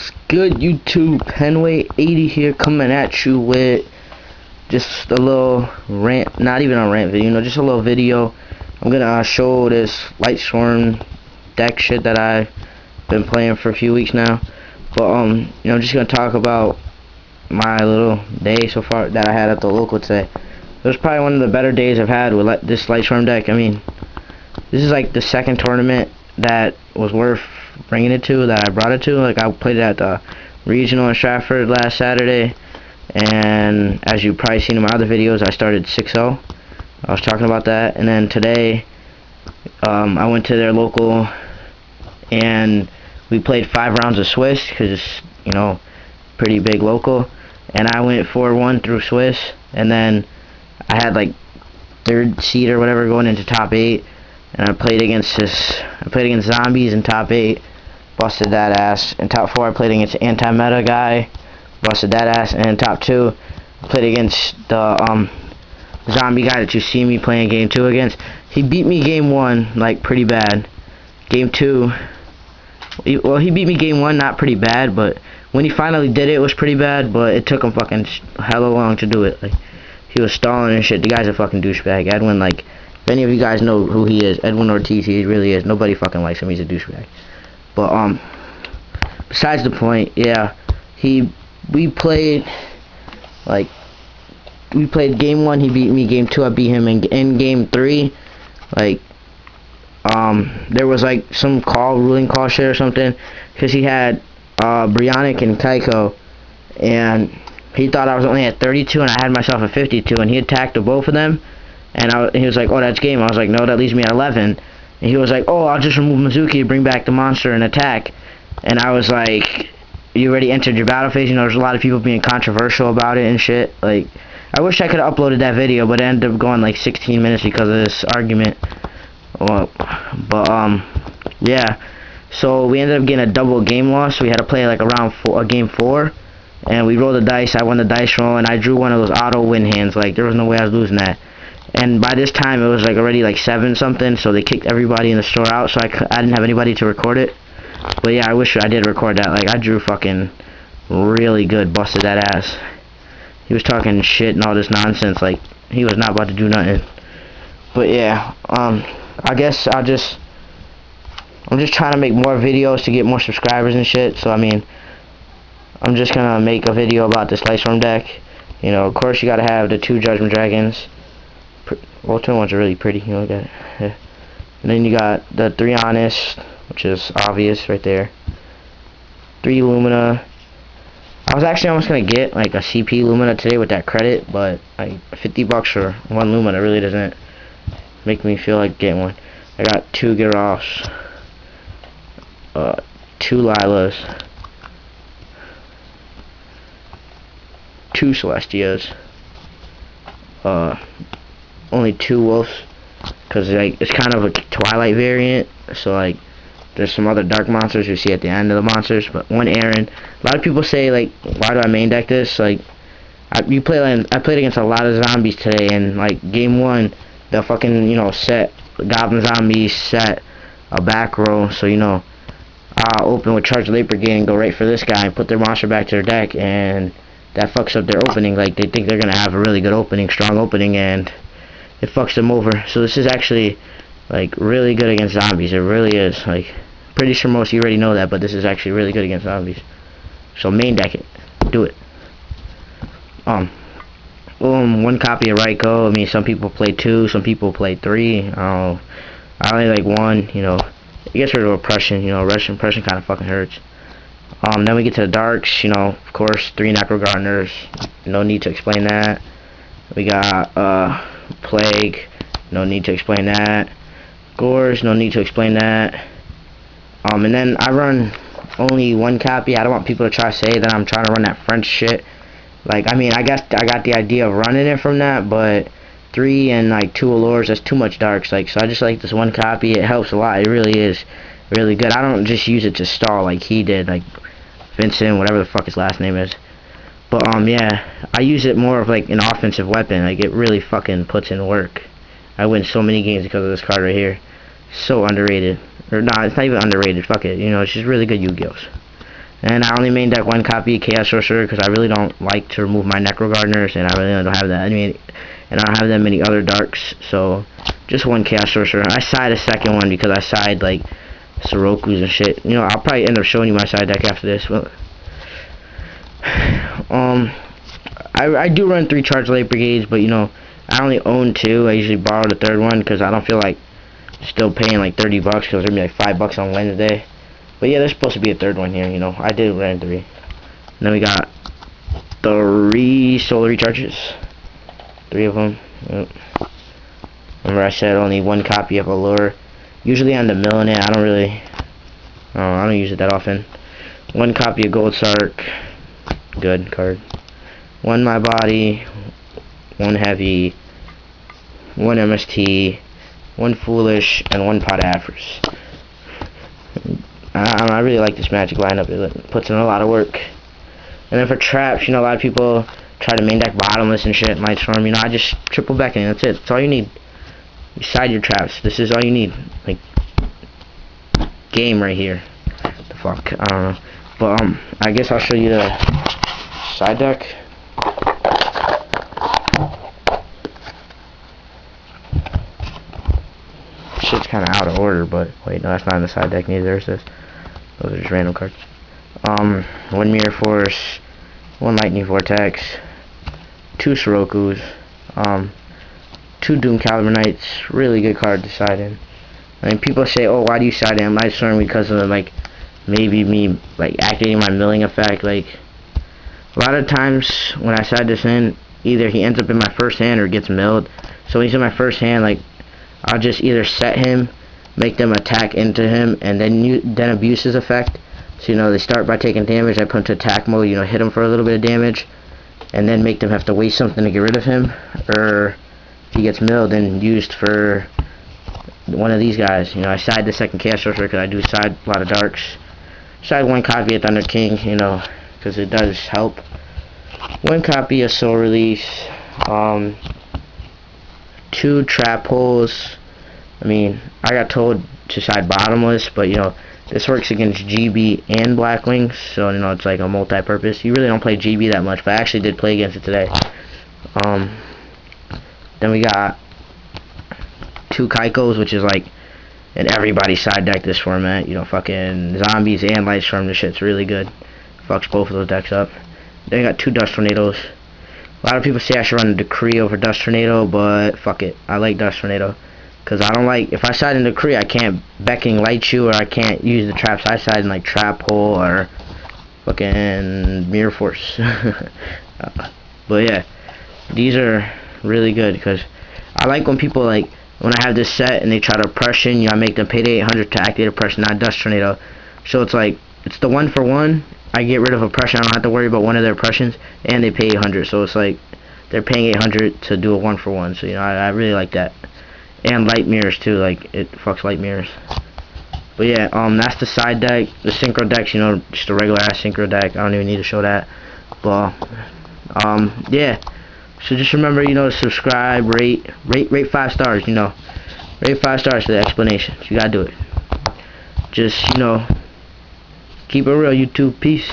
What's good, YouTube? Penway80 here, coming at you with just a little rant, not even a rant video, just a little video. I'm gonna show this LightSwarm deck shit that I've been playing for a few weeks now. But I'm just gonna talk about my little day so far that I had at the local today. It was probably one of the better days I've had with this LightSwarm deck. I mean, this is like the second tournament that was worth bringing it to, that I brought it to. Like, I played it at the regional in Stratford last Saturday, and as you probably seen in my other videos, I started 6-0. I was talking about that. And then today I went to their local and we played 5 rounds of Swiss, because it's pretty big local, and I went 4-1 through Swiss, and then I had like 3rd seed or whatever going into top 8. And I played against zombies in top 8, busted that ass. In top 4, I played against anti-meta guy, busted that ass. And in top 2, I played against the zombie guy that you see me playing game 2 against. He beat me game 1 like pretty bad. Game 2, well, he beat me game 1 not pretty bad, but when he finally did it, it was pretty bad. But it took him fucking hella long to do it. Like, he was stalling and shit. The guy's a fucking douchebag. Edwin, like, if any of you guys know who he is, Edwin Ortiz, he really is. Nobody fucking likes him. He's a douchebag. But besides the point, yeah, we played game 1. He beat me. Game 2, I beat him. In game 3, like, there was like some ruling call shit or something, because he had Brionic and Kaiko, and he thought I was only at 32 and I had myself at 52, and he attacked the both of them. And he was like, oh, that's game. I was like, no, that leaves me at 11. And he was like, oh, I'll just remove Mizuki to bring back the monster and attack. And I was like, you already entered your battle phase. There's a lot of people being controversial about it and shit. Like, I wish I could have uploaded that video, but it ended up going like 16 minutes because of this argument. Well, but, yeah. So we ended up getting a double game loss. We had to play like game 4. And we rolled the dice. I won the dice roll, and I drew one of those auto win hands. Like, there was no way I was losing that. And by this time, it was like already like 7 something, so they kicked everybody in the store out, so I didn't have anybody to record it. But yeah, I wish I did record that. Like, I drew fucking really good, busted that ass. He was talking shit and all this nonsense, like, he was not about to do nothing. But yeah, I guess I'm just trying to make more videos to get more subscribers and shit. So I mean, I'm just gonna make a video about this LightSwarm deck. Of course you gotta have the 2 Judgment Dragons. Ultimate ones are really pretty, look at it. Yeah. And then you got the 3 Honest, which is obvious right there. 3 Lumina. I was actually almost gonna get like a CP Lumina today with that credit, but like $50 for 1 Lumina really doesn't make me feel like getting one. I got 2 Gyarados, 2 Lilas, 2 Celestias, only 2 Wolves, because like it's kind of a Twilight variant, so like there's some other dark monsters you see at the end of the monsters, but 1 Aaron. A lot of people say, like, why do I main deck this? Like, I played against a lot of zombies today, and like game 1, the fucking set Goblin Zombies set a back row, so I'll open with Charge Late Brigade and go right for this guy and put their monster back to their deck, and that fucks up their opening. Like, they think they're gonna have a really good opening, strong opening, and it fucks them over. So this is actually like really good against zombies. It really is. Like, pretty sure most of you already know that, but this is actually really good against zombies. So main deck it. Do it. 1 copy of Raikou. I mean, some people play 2, some people play 3. I only like 1. It gets rid of oppression. Oppression kind of fucking hurts. Then we get to the darks. Of course, 3 Necro Gardeners. No need to explain that. We got Plague. No need to explain that. Gores. No need to explain that. And then I run only 1 copy. I don't want people to try to say that I'm trying to run that French shit. Like, I mean, I guess I got the idea of running it from that, but 3 and like 2 Allures, that's too much darks. Like, so I just like this 1 copy. It helps a lot. It really is really good. I don't just use it to stall like he did, like Vincent, whatever the fuck his last name is. But yeah, I use it more of like an offensive weapon. Like, it really fucking puts in work. I win so many games because of this card right here. So underrated. Or nah, it's not even underrated. Fuck it. It's just really good Yu-Gi-Ohs. And I only main deck one copy of Chaos Sorcerer because I really don't like to remove my Necro Gardeners, and I really don't have that many, and I don't have that many other darks, so just one Chaos Sorcerer. I side a second one because I side like Sorokus and shit. You know, I'll probably end up showing you my side deck after this. But I do run 3 Charge Light Brigades, but you know, I only own 2. I usually borrow the 3rd one because I don't feel like still paying like $30 because there's gonna be like $5 on Wednesday. But yeah, there's supposed to be a 3rd one here, you know. I did run 3. And then we got 3 solar recharges. 3 of them. Yep. Remember I said only 1 copy of Allure. Usually on the mill in it, I don't use it that often. 1 copy of Gold Sark. Good card. 1 My Body. 1 Heavy. 1 MST. 1 Foolish. And 1 Pot Afros. I really like this Magic lineup. It puts in a lot of work. And then for traps, you know, a lot of people try to main deck bottomless and shit, LightSwarm. You know, I just triple beckoning. That's it. That's all you need. You side your traps. This is all you need. Like, game right here. The fuck? I don't know. But, I guess I'll show you the side deck. Shit's kind of out of order, but wait, no, that's not in the side deck neither. There's this. Those are just random cards. 1 Mirror Force, 1 Lightning Vortex, 2 Sorokus, 2 Doom Caliber Knights. Really good card to side in. I mean, people say, oh, why do you side in LightSwarm? Because of like maybe me like activating my milling effect. Like a lot of times when I side this in, either he ends up in my first hand or gets milled. So when he's in my first hand, like I'll just either set him, make them attack into him, and then abuse his effect. So, you know, they start by taking damage, I put them to attack mode, you know, hit them for a little bit of damage, and then make them have to waste something to get rid of him. Or if he gets milled and used for one of these guys. You know, I side the second Chaos Sorcerer because I do side a lot of darks. Side 1 copy of Thunder King, you know, because it does help. 1 copy of Soul Release. 2 Trap Holes. I mean, I got told to side bottomless, but you know, this works against GB and Blackwings, so you know, it's like a multi-purpose. You really don't play GB that much, but I actually did play against it today. Then we got 2 Kaikos, which is like in everybody's side deck this format. You know, fucking Zombies and LightSwarm, this shit's really good. Fucks both of those decks up. Then we got 2 Dust Tornadoes. A lot of people say I should run a Decree over Dust Tornado, but fuck it. I like Dust Tornado. Because I don't like, if I side in Decree, I can't Becking Light You, or I can't use the traps I side in, like Trap Hole or fucking Mirror Force. But yeah, these are really good because I like when people, like, when I have this set and they try to oppression, you know, I make them pay the 800 to activate oppression, not Dust Tornado. So it's like, it's the 1 for 1. I get rid of oppression, I don't have to worry about one of their oppressions, and they pay 800, so it's like they're paying 800 to do a 1 for 1. So you know, I really like that. And light mirrors too, like it fucks light mirrors. But yeah, that's the side deck. The synchro deck's, you know, just a regular ass synchro deck. I don't even need to show that. But yeah. So just remember, you know, to subscribe, rate 5 stars. You know, rate 5 stars for the explanations. You gotta do it. Just, you know, keep it real, YouTube. Peace.